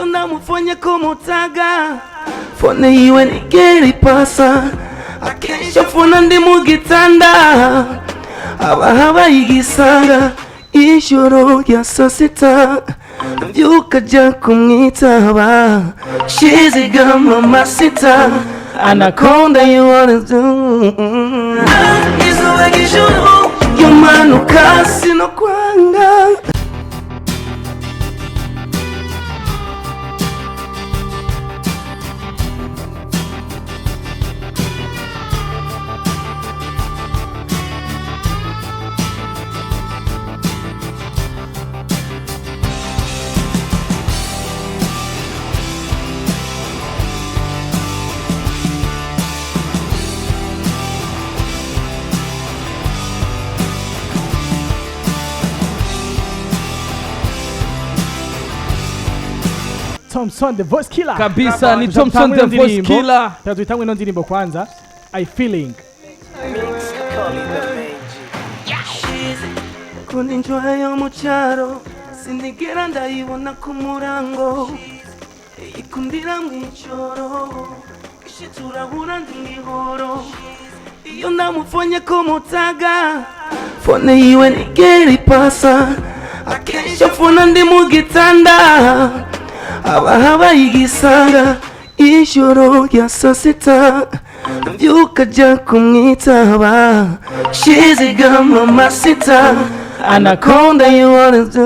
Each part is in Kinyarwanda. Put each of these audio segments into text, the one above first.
iyo namufanye kumutaga fone yiwe nigeri pasa akenshi afuna ndi mu gitanda habaye igisanga ijoro rya sasita mbyuka jya kumwitaba shiziga mama sita anaconda you wanna do izuba ry'ijoro ry'umanuka sinokwanga. Tomson the voice killer kabisa ni Tomson the voice killer. Tuitangwe ino ndirimbo kwanza I feeling kundi njwa yo mu cyaro sinigera ndayibona ku murango ikundira mu icoro ishiturabura ndihoro iyo namufanye kumutaga fone yiwe nigeri pasa akenshi afuna ndi mu gitanda habaye igisanga ijoro rya sasita mbyuka jya kumwitaba shiziga mama sita anaconda you wanna do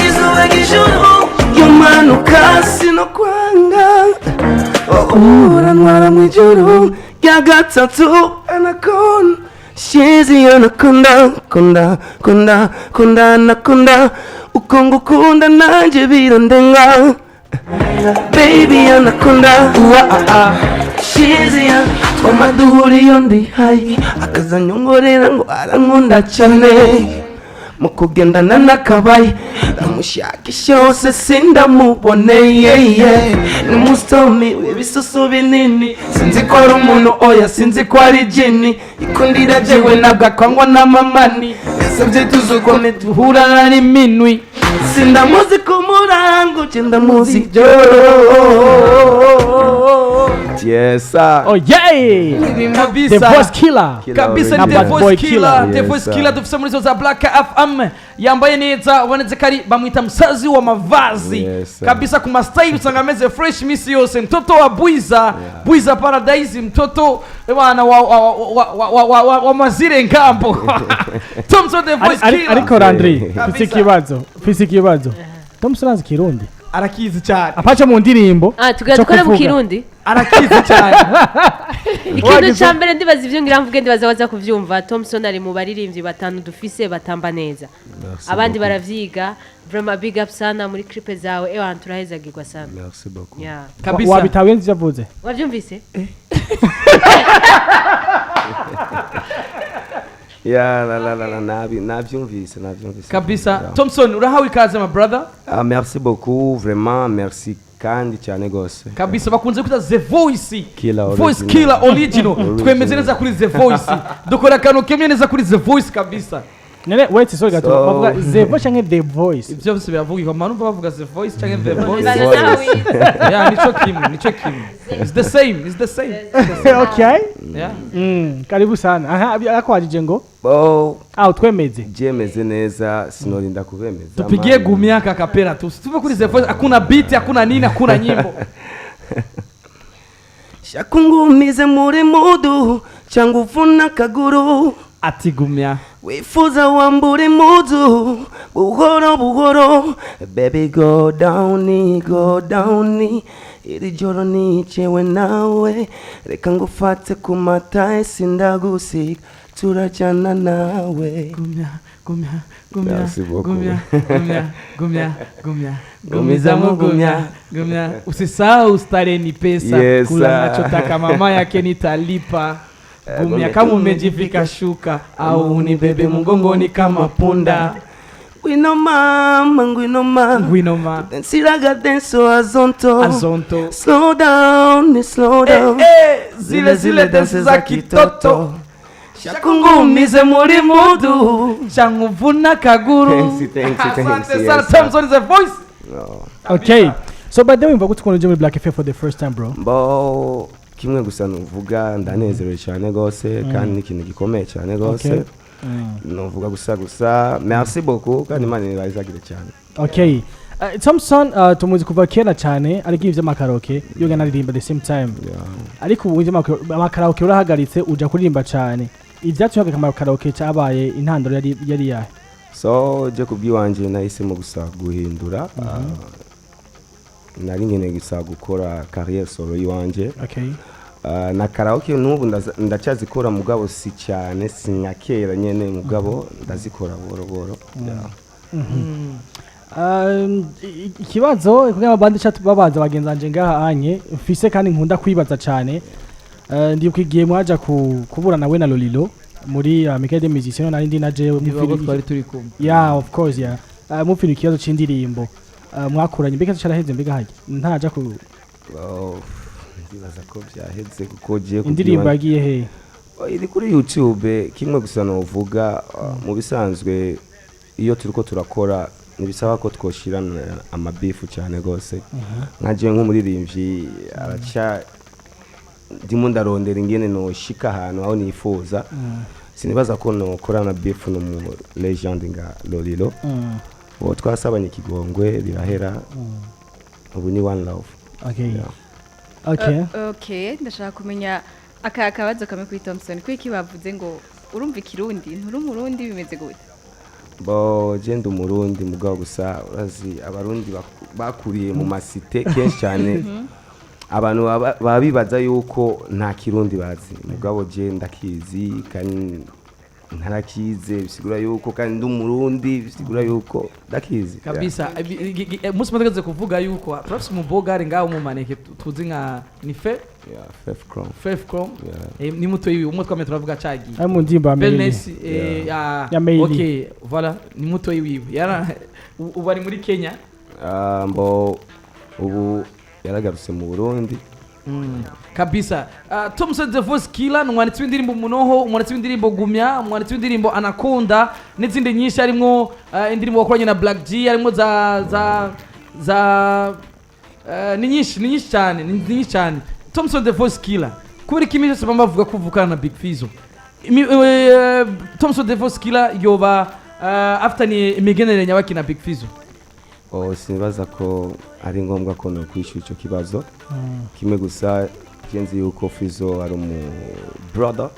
izuba ry'ijoro ry'umanuka sinokwanga urantwara mu ijoro rya gatatu anaconda shizi anaconda konda anaconda uko ngukunda nanjye birondenga baby anaconda shizi twamaduhuri yo ndi hayi akazanyongorera ngo arankunda cyane mu kugendana n'akabaye ndamushakisha hose sindamuboneye ni mustomi w'ibisusu binini sinzi ko ari umuntu oya sinzi ko ari jini ikundira jewe nagakwangwa n'amamani yasabye tuzugome duhura ari minwi sindamuzi ku murango ndamuzi yes oh yeah the voice killer kabisa ni the voice killer the voice killer dufise muri zo za Black FM yambaye neza ubonetse kari bamwita musazi wa mavazi kabisa kuma style usanga ameze fresh misi yose mtoto wa Bwiza Paradise mtoto bwana wa mazire ngambo Tomson the voice killer ariko Landry fisikibazo Tomson azi Kirundi arakizi cyane apacha mu ndirimbo tugakora mu Kirundi arakizi cyane ikintu cyambere ndibaza ivyo ngira mvuge ndibaza waza kuvyumva Tomson ari mu baririmbyi batanu dufise batamba neza abandi baravyiga vraiment big up sana muri clip zawe turahezagirwa sana merci beaucoup kabisa wabitawe nzi yavuze wavyumvise ya la navyumvise kabisa Tomson urahawe ikaze my brother merci beaucoup vraiment merci kandi cyane gose kabisa bakunze kwita the voice killer original twemeze neza kuri the voice dukora kano kemye neza kuri the voice kabisa nene wait sorry gato bavuga the voice canke the voice ibyo byose biravugwa manu bavuga the voice canke the voice yeah nico kim it's the same okay yeah karibu sana aha akwajije ngo twemeze jemeze neza sinorinda kubemeza tupigie gumia kakapera tu tuve kuri the voice hakuna beat hakuna nini hakuna nyimbo shakungumize muri mudu cyangwa uvuna kaguru ati gumia wifuza wambure mudu buhoro baby go down iri joro nicewe nawe reka ngufate ku mata sindagusiga turajyana nawe gumia usisahau stare ni pesa kula nachotaka mama yake nitalipa gumia kama umejivika shuka au unibebe mgongoni kama punda Ngwino mama Densiraga denso azonto Slow down Zile dansi za kitoto Shakungumize muri mudu Shanguvuna kaguru Thanks Asante sana Tomson the voice Okay, so by the way mva gutwara uje muri Black FM for the first time bro. Bo kimwe gusa nuvuga ndanezerewe cyane gose kandi n'ikintu gikomeye cyane gose. Nuvuga gusa merci beaucoup kandi Imana irazagire cyane. Okay. Tomson tumuzi kuva kera cyane ariko ivyo makaroke yo ganaririmba the same time. Ariko ubu ivyo makaroke urahagaritse uja kuririmba cyane. Ivyatuma akamaro karaoke cyabaye intandaro yari yahe? So je kubwiwanje nahisemo gusa guhindura nari ngene gusa gukora career solo yiwanje. Okay. Na karaoke n'ubu ndacyazikora mugabo si cyane sinyakera nyene mugabo ndazikora boro. Ikibazo kugira abandi chat babaza bagenzanje ngaha anye mfise kandi nkunda kwibaza cyane ndibukigiye mwaja kubura nawe na LOLILO muri Amicale des Musiciens nari ndi na jewe mu twari turi kumwe. Yeah, of course yeah. Mufino ikibazo c'indirimbo mwakuranye mbega cyaraheze mbega haje ntaja ku ndibaza ko byaheze kuko giye indirimbo yagiye he iri kuri YouTube kimwe gusa novuga mu bisanzwe iyo turiko turakora nibisaba ko twoshirana amabifu cyane gose nkaje nk'umuririmbyi aracha ndimo ndarondera ingene no shika ahantu aho nifuza sinibaza ko no korana beef no mu legend nga LOLILO bo twasabanye ikigongwe birahera ubu ni one love. Okay ndashaka kumenya akabazo kamwe kuri Tomson kwiki bavuze ngo urumva ikirundi nturi umurundi bimeze gute? Bo jende umurundi mugabo gusa urazi abarundi bakuriye mu masite kenshi cyane abantu babibaza yuko nta kirundi bazi mugabo je ndakizi kandi ntarakize bisigura yuko kandi ndumurundi bisigura yuko ndakizi kabisa. Musi mutagaze kuvuga yuko perhaps mu bogari ngaho mu maneke tuzi nka ni fe Fef Chrome ni muto yiwe umwe twame turavuga cagi ari mu ndimba Belness okay voilà ni muto yiwe yara ubu ari muri Kenya mbo ubu yaragarutse mu Burundi kabisa. Tomson the voice killer n'umwanditsi w'indirimbo Munoho, umwanditsi w'indirimbo Gumya, umwanditsi w'indirimbo Anaconda n'izindi nyinshi harimo indirimbo wakoranye na Black G harimo ni nyinshi cyane. Tomson the voice killer kuri kimije se bavuga kuvukana na Big Fizzo. Tomson the voice killer yoba after ni imigenere nyabaki na Big Fizzo. Sinibaza ko ari ngombwa ko no kwishyura icyo kibazo kimwe gusa genzi yuko Fizzo ari mu brother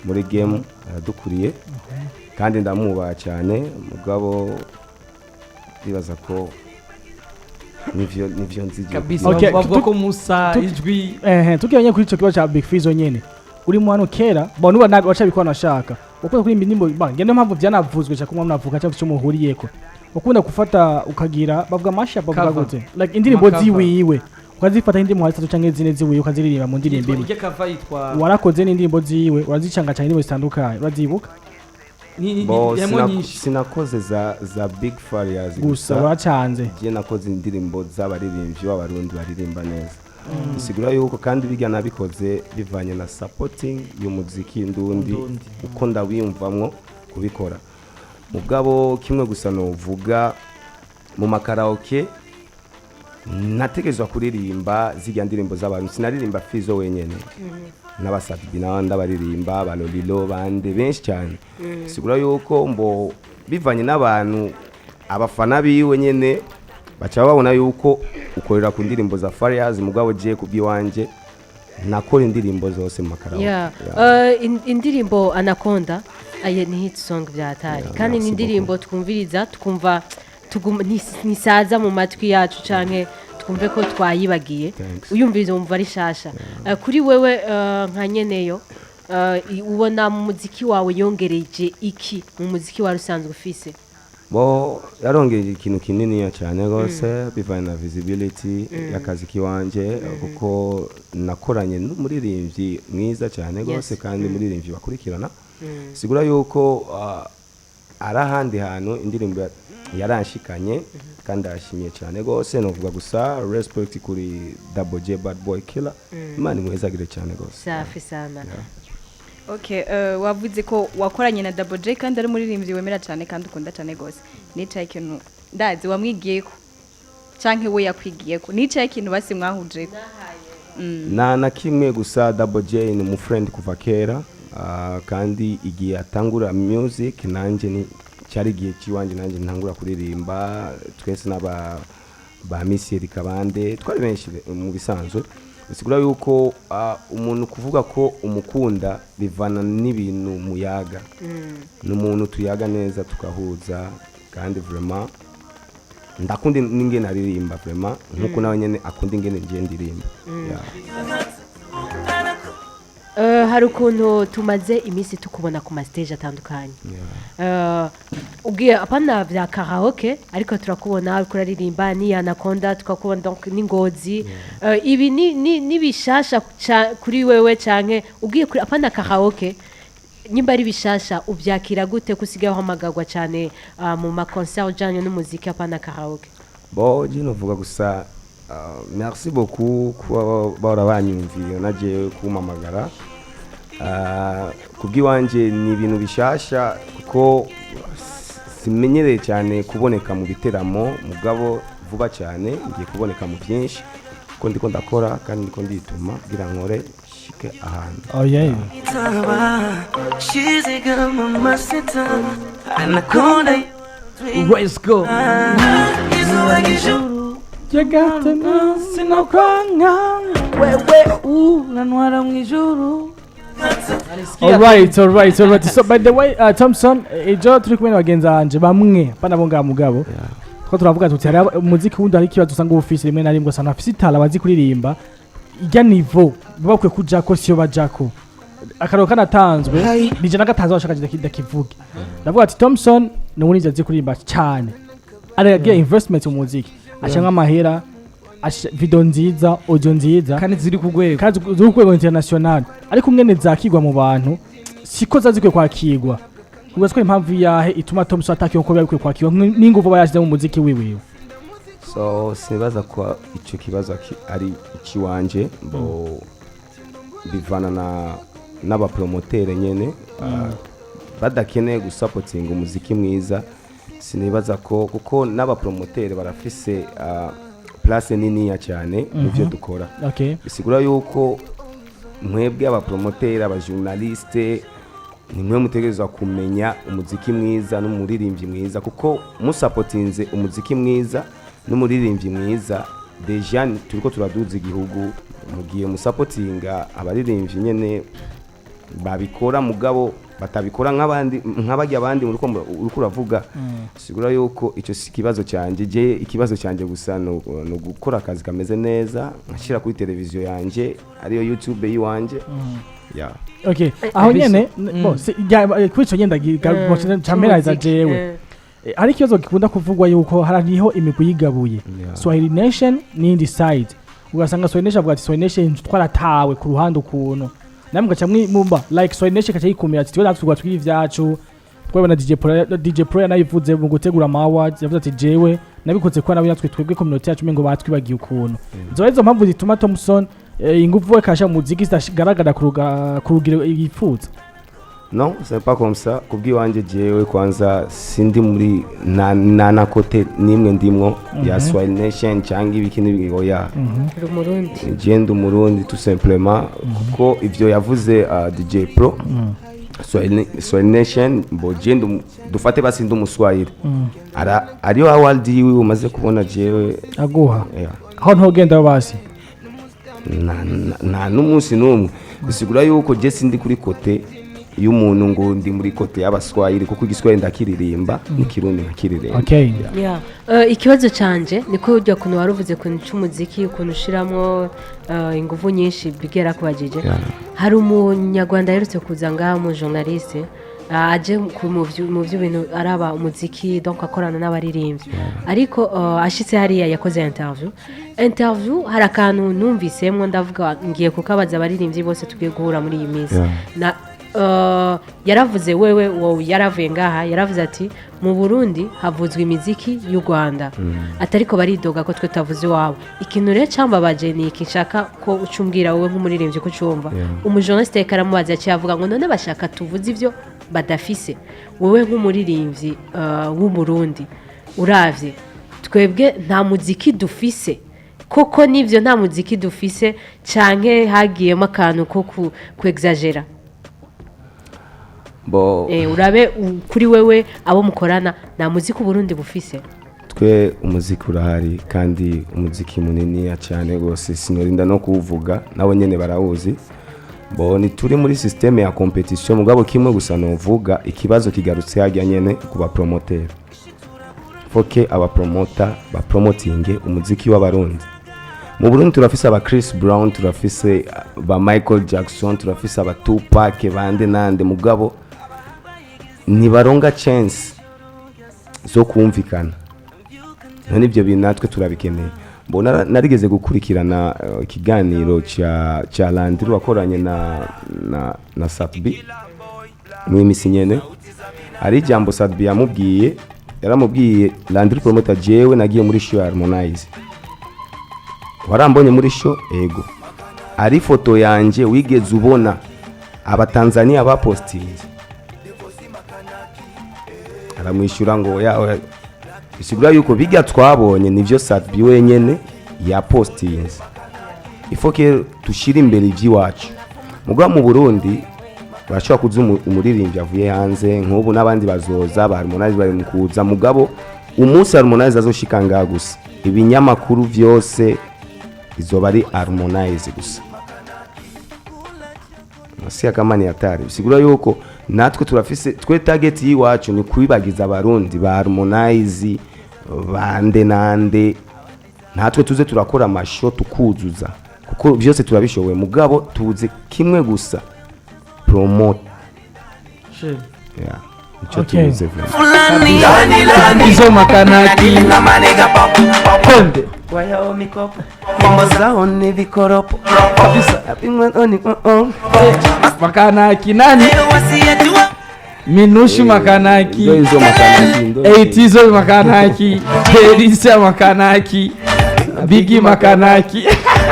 muri game aradukuriye kandi ndamubaha cyane mugabo bibaza ko nivyo nzije kabisa. Bavuga ko Musa ijwi tukiranye kuri icyo kibazo cya Big Fizzo nyene uri mu hano kera bo nuba wacabikora nashaka uko kuri indimbo ngende mpamvu byanavuzwe cyangwa kumwe mnavuga cyangwa cyo muhuriyeko ukunda gufata ukagira bavuga masha bavuga gute like indirimbo ziwiwe ukazifata indimbo hasi cyangwa zine ziwiwe ukaziririmba mu ndirimbo imwe warakoze n'indirimbo ziwe urazicanga cyane indirimbo zitandukanye urazibuka sinakoze za Big Farias gusa waracanze je nakoze indirimbo z'abaririmbyi b'abarundi baririmba neza bisigura yuko kandi bijya nabikoze bivanye na supporting y'umuziki ndundi uko ndawiyumvamwo kubikora mugabo kimwe gusa novuga mu makaraoke nategezwa kuririmba zijya ndirimbo z'abantu sinaririmba Fizzo wenyene n'abasabyi n'abandi baririmba ba LOLILO bande benshi cyane sigura yuko mbo bivanye n'abantu abafana biwe nyene bacha babona yuko ukorera ku ndirimbo za Farias mugabo je kubwiwanje nakora indirimbo zose mu makaraoke indirimbo Anaconda aye ni hit song byatari kandi ni indirimbo twumviriza tukumva nisaza mu matwi yacu canke twumve ko twayibagiye uyumviriza umva ari shasha kuri wewe nka nyeneyo ubona mu muziki wawe yongereje iki mu muziki wa rusanzwe ufise? Bo yarongeje ikintu kinini cyane gose bivanye na visibility y'akazi kiwanje kuko nakoranye n'umuririmbyi mwiza cyane gose kandi umuririmbyi bakurikirana sigura yuko arahandi hantu indirimbo yaranshikanye kandi arashimiye cyane gose novuga gusa respect kuri Double J Bad Boy Killer Imana imwezagire cyane gose. Safi sana. Okay, wavuze ko wakoranye na Double J kandi ari muririmbyi wemera cyane kandi ukunda cyane gose. Nicaye ikintu ndazi wamwigiye ko canke we yakwigiyeko nicaye ikintu basi mwahujeko na kimwe gusa Double J ni umufriend kuva kera kandi igihe atangura music nanje ni cyari igihe kiwanje nanje ntangura kuririmba twese ba misiri kabande twari benshi mu bisanzwe bisigura yuko umuntu kuvuga ko umukunda bivana n'ibintu muyaga n'umuntu tuyaga neza tukahuza kandi vraiment ndakunda n'ingene aririmba vraiment nkuko nawe nyene akunda ingene ngiye ndirimba hari ukuntu tumaze iminsi tukubona ku mastage atandukanye ugiye apana bya karaoke ariko turakubona ariko uraririmba ni anaconda tukakubona donc n'ingozi ibi ni bishasha kuri wewe canke ugiye kuri apana karaoke nyimba ari bishasha ubyakira gute kusigaho hamagagwa cyane mu ma concert ujanye n'umuziki apana karaoke je novuga gusa merci beaucoup kuba barabanyumviye naje kumamagara kubwiwanje ni ibintu bishasha kuko simenyereye cyane kuboneka mu biteramo mugabo vuba cyane ngiye kuboneka mu byinshi ko ndiko ndakora kandi ndiko ndituma kugira nkore shike ahantu Let's go. Jagate nasi no kwanga wewe nanwara mwijuru. Alright. So by the way, Thompson, ejo turi kumwe n'abagenza hanje bamwe banabonga mugabo. Ko turavuga tuti hari umuziki wundi ari kibazo usanga ufise rimwe na rimwe sana afise itala bazi kuririmba. Ijya niveau bakwe kujako siyo bajako. Akaro kanatanzwe nije nagatanzwe bashaka kidakivuge. Ndavuga ati Thompson ni umuntu azi kuririmba cyane. Aragiye investment mu muziki. Ashanga amahera video nziza audio nziza kandi ziri ku rwego international ariko umwene zakigwa mu bantu siko zazikwe kwakigwa ubwo ko impamvu yahe ituma Thompson atakiye ko bari kwakigwa n'inguvu bayashize mu muziki wiwe so sibaza ko ico kibazo ari ikiwanje bo bivana n'aba promoter nyene badakeneye gusupportinga umuziki mwiza sinibaza ko kuko n'aba promoter barafise place nini ya cyane muvyo dukora bisigura yuko mwebwe aba promoter aba journaliste nimwe mutegerezwa kumenya umuziki mwiza n'umuririmbyi mwiza kuko musupportinze umuziki mwiza n'umuririmbyi mwiza deja turiko turaduza igihugu mugiye musupportinga abaririmbyi nyene babikora mugabo batabikora nk'abandi abandi uriko uravuga sigura yuko ico kibazo cyanje je ikibazo cyanje gusa no gukora akazi kameze neza nkashira kuri televiziyo yanje ariyo YouTube yiwanje aho nyene kwico nyenda camera jewe hari ikibazo gikunda kuvugwa yuko hariho imigwi yigabuye Swahili Nation n'indi side ugasanga Swahili Nation avuga ati Swahili Nation twaratawe ku ruhande ukuntu namwe gacha mumba like Swahili Nation kacha yikumira ati twera tugwa twiri vyacu twabona DJ Pro yanayivuze mu gutegura ama awards yavuze ati jewe nabikoze kwa nawe twebwe community yacu mengo batwibagiye ukuntu izo mpamvu zituma Thompson ingufu we kasha muziki zitagaragara ku rugero yifuza non c'est pas comme ça kubwiwanje jewe kwanza sindi muri na kote nimwe ndimwo ya Swahili Nation cyangwa ibikini bigoya Umurundi genda umurundi tout simplement kuko ivyo yavuze DJ Pro Swahili Nation bo genda dufate basindi umuswahili ariyo award yiwe umaze kubona jewe aguha aho ntogenda basi na n'umunsi n'umwe bisigura yuko je sindi kuri kote y'umuntu ngo ndi muri kote y'abaswahili kuko igiswahili ndakiririmba n'ikirundi nkakiririmba ikibazo canje niko ujya kuntu waruvuze kuntu cy'umuziki ukuntu ushiramo ingufu nyinshi bigera kubajije hari umunyarwanda yerutse kuza ngaha mu journaliste aje mu by'ibintu araba umuziki donc akorana n'abaririmbyi ariko ashitse hariya yakoze interview hari akantu numvisemwo ndavuga ngiye kukabaza abaririmbyi bose tugiye guhura muri iyi minsi yaravuze wowe yaravuye ngaha yaravuze ati mu Burundi havuzwe imiziki y'u Rwanda atariko baridoga ko twe tavuze iwabo ikintu rero cambabaje ni ikishaka ko ucumbwira wowe nk'umuririmbyi ko cyumva umujournaliste karamubaza cyavuga ngo none bashaka tuvuze ivyo badafise wowe nk'umuririmbyi w'u Burundi uravye twebwe nta muziki dufise koko nivyo nta muziki dufise canke hagiyemo akantu ko kuexagera urabe kuri wewe abo mukorana nta muziki Burundi bufise twe umuziki urahari kandi umuziki munini cyane gose sinorinda no kuvuga nawe nyene barawuzi ni turi muri systeme ya competition mugabo kimwe gusa novuga ikibazo kigarutse hajya nyene kuba promoter foke aba promoter ba promoting umuziki w'abarundi mu Burundi turafise aba Chris Brown turafise ba Michael Jackson turafise aba Tupac bande nande mugabo ni baronga chance zo kumvikana none ibyo bintu natwe turabikeneye mbona narigeze gukurikirana ikiganiro cha Landry wakoranye na Satbi mwimisi nyene ari jambo Satbi yaramubwiye Landry promoter jewe nagiye muri show Harmonize warambonye muri show ego ari foto yanje wigeze ubona abatanzania bapostinze aramwishyura ngo isigura yuko bijya twabonye nivyo Satbi wenyene ya postinze ifoke tushira imbere ivy'iwacu mugwa mu Burundi bashobora kuza umuririmbyi avuye hanze nk'ubu n'abandi bazoza ba Harmonize bari mu kuza mugabo umunsi Harmonize azoshika ngaha gusa ibinyamakuru vyose izoba ari Harmonize gusa nasiya kamani yatari bisigura yuko natwe turafise twe target yiwacu ni kwibagiza abarundi ba Harmonize bande nande natwe tuze turakora amasho tukuzuza kuko byose turabishoboye mugabo tuze kimwe gusa promote Nico tuze fulani izo makanaki na manega pombe waya mikopo mambo zao ni vikoropo kabisa apimwa oni makanaki nani Minushi makanaki izo makanaki 80 makanaki Elisa makanaki Bigi makanaki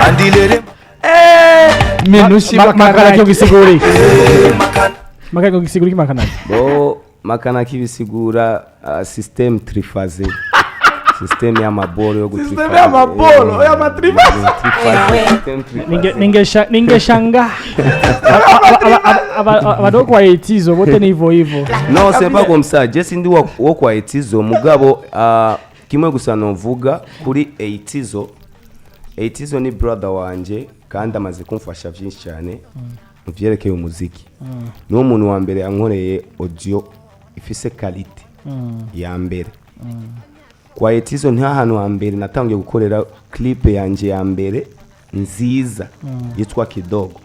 andilere Minushi makanaki ugisiguri makanaki ugisiguri makanaki makanaki bisigura system triphase system ya mabolo yo gutriphase system ya mabolo ya matriphase ningeshanga abadoko wa etizo bote ni hivyo no c'est pas comme ça je sindi wo kwa etizo mugabo kimwe gusa novuga kuri etizo ni brother wanje kandi amaze kumfasha byinshi cyane mu byerekeye umuziki no muntu wa mbere yankoreye audio ifise quality ya mbere kwa etizo nta hantu wa mbere natangiye gukorera clip yanje ya mbere nziza yitwa Kidogo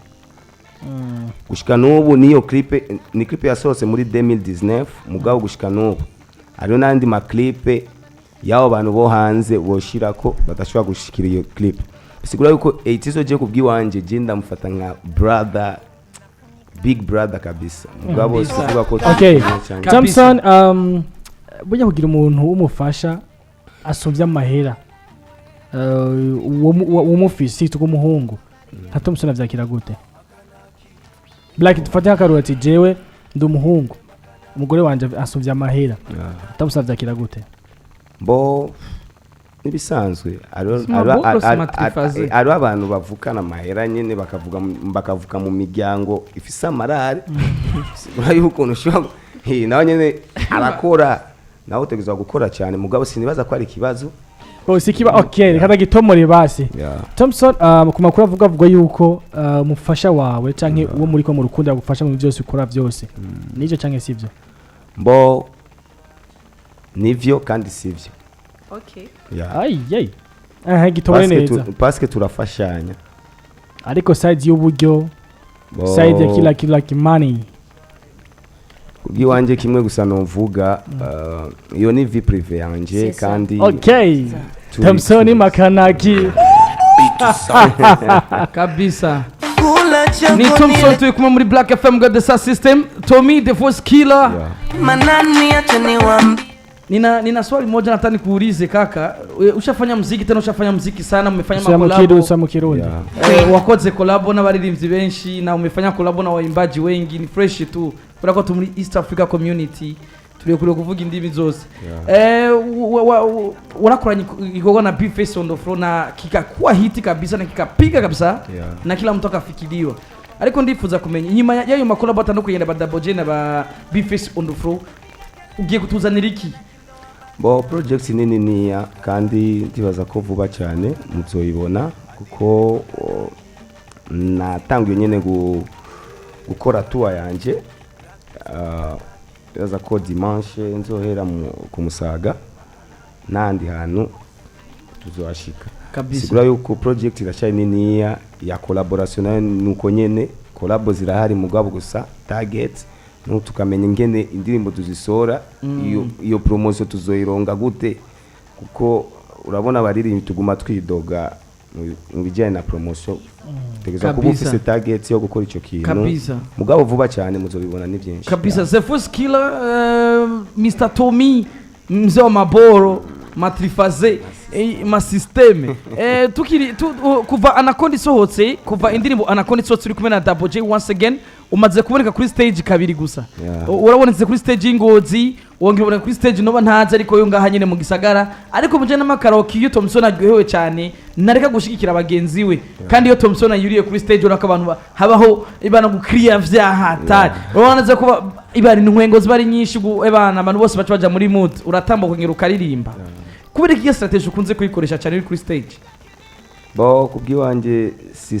gushika n'ubu niyo clip ni clip yasohotse muri 2019 mugabo gushika n'ubu ariyo nandi ma clip yaho abantu bo hanze boshirako badashobora gushikira iyo clip bisigura yuko etizo je kubwiwanje je ndamufata nka brother big brother kabisa mugabo sivuga ko Thompson burya kugira umuntu umufasha asovya amahera umufisi tukumuhungu nka Thompson avyakira gute Black tufatira karoti jewe ndumuhungu umugore wanje asovya amahera Thompson avyakira gute nibisanzwe ari abantu bavukana amahera nyene bakavuka mu miryango ifisa amarare sibura yuko nushobora nawe nyene arakora nawe utegezwa gukora cyane mugabo sinibaza ko ari kibazo sikiba okay kada gitomore basi Thompson ku makuru avuga yuko mufasha wawe canke uwo muri ko mu rukundo agufasha mu byose ukora byose nijo canke sivyo nivyo kandi sivyo okay gitomore neza parce que turafashanya ariko side y'uburyo side ya kila kimani kubwiwanje kimwe gusa novuga iyo ni vie privé yanje kandi Thompson makanaki kabisa ni Thompson tu kuma muri Black FM got the system Tommy the voice killer manani achani wa nina swali moja nataka nikuulize kaka ushafanya muziki tena ushafanya muziki sana umefanya makolabo wakoze kolabo na baririmbyi benshi na umefanya kolabo na waimbaji wengi ni fresh tu kwa tu muri East Africa community turiye kuvuga indimi zose warakoranye igikorwa na B-Face on the floor na kikakuwa hiti kabisa na kikapiga kabisa na kila mtu akafikiriwa, ariko ndifuza kumenya nyuma y'ayo makuru batandukanye na Double J na ba B-Face on the floor ugiye kutuzanira iki? Project nini niya kandi ndibaza ko vuba cyane muzoyibona kuko natanguye nyene gukora tour yanje yaza ko dimanche nzohera ku Musaga nandi hantu tuzoashika kabisa. Sigura yuko project irashari nini ya collaboration nuko nyene collabo zirahari mugabo gusa target no tukamenya ingene indirimbo tuzisora iyo promotion tuzoyironga gute kuko urabona bariri tuguma twidoga mu bijyanye na promotion tegeza kuba ufise target yo gukora ico kintu mugabo vuba cyane muzobibona ni byinshi kabisa. The first killer Mr. Tommy mzee wa maboro matrifaze ma systeme tukiri kuva Anaconda isohotse kuva indirimbo Anaconda isohotse uri kumwe na Double J once again umaze kuboneka kuri stage kabiri gusa urabonetse kuri stage y'Ingozi wongera kuri stage noba ntaze ariko yo ngaha nyene mu gisagara ariko muje n'amakaroki iyo Tomson aryohewe cyane nareka gushigikira abagenzi we kandi iyo Tomson yuriye kuri stage uraka abantu habaho ibana gukriya vyahatari urabonetse kuba ibari ntwengo zibari nyinshi ebana abantu bose baca muri mood uratamba kongera ukaririmba kubera iki strategy ukunze kuyikoresha cyane kuri stage? Kubwiwanje si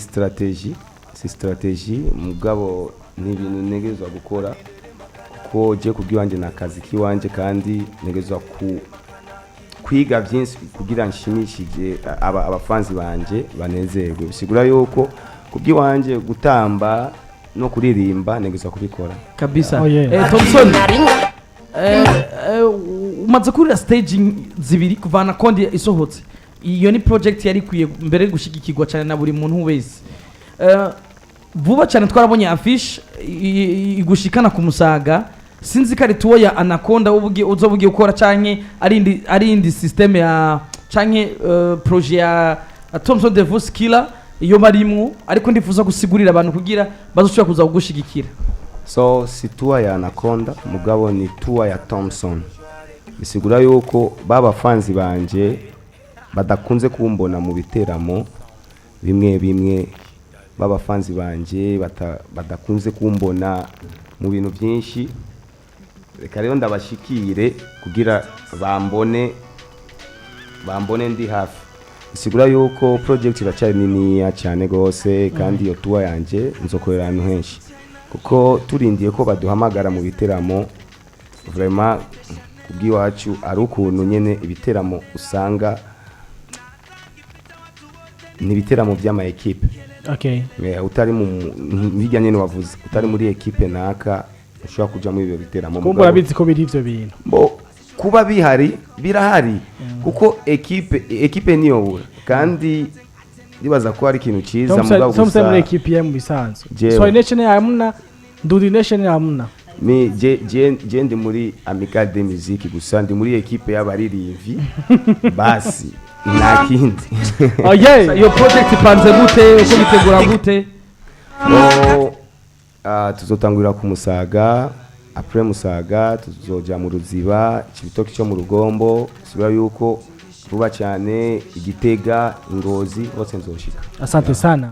strategy mugabo ni ibintu negezwa gukora ko je kubwiwanje nakazi kiwanje kandi negezwa kwiga byinshi kugira nshimishije abafanzi banje banezerwe. Bisigura yuko kubwiwanje gutamba no kuririmba negezwa kubikora kabisa. Tomson umaze kurira stage zibiri kuva Anaconda isohotse, iyo ni project yari kwiye mbere gushigikirwa cyane na buri muntu wese. Vuba cyane twarabonye affiche igushikana ku Musaga, sinzi kare tuwo ya Anaconda uzobugiye ukora canke ari indi system ya canke projet ya Tomson the Voice Killer iyo barimwo, ariko ndifuza gusigurira abantu kugira bazoshobora kuza kugushigikira. So si tour ya Anaconda mugabo ni tour ya Tomson. Bisigura yuko baba fans banje badakunze kumbona mu biteramo bimwe baba fans banje badakunze kumbona mu bintu byinshi, reka rero ndabashikire kugira bambone ndi hafi. Bisigura yuko project iracyari nini cyane gose kandi iyo tour yanje nzokorera ahantu henshi kuko turindiye ko baduhamagara mu biteramo vraiment kubwiwacu ari ukuntu nyene ibiteramo usanga ni ibiteramo by'ama equipe. Utari mu bijya nyene wavuze utari muri equipe naka ushobora kuja muri ibyo biteramo kumbura bizi ko biri ivyo bintu kuba birahari kuko equipe niyo ura kandi ndibaza ko ari ikintu cyiza mugabo gusa Tomson muri equipe ya mu bisanzwe so nation yamuna ndudi nation yamuna mi je ndi muri Amical de Musique gusa ndi muri equipe y'abaririmvi basi nta kindi. Iyo project ipanze gute uko bitegura gute? Tuzotangurira ku Musaga, après Musaga tuzoja mu Ruziba, Cibitoki cyo mu Rugombo, sura yuko vuba cyane Igitega, Ingozi hose nzoshika. Asante sana.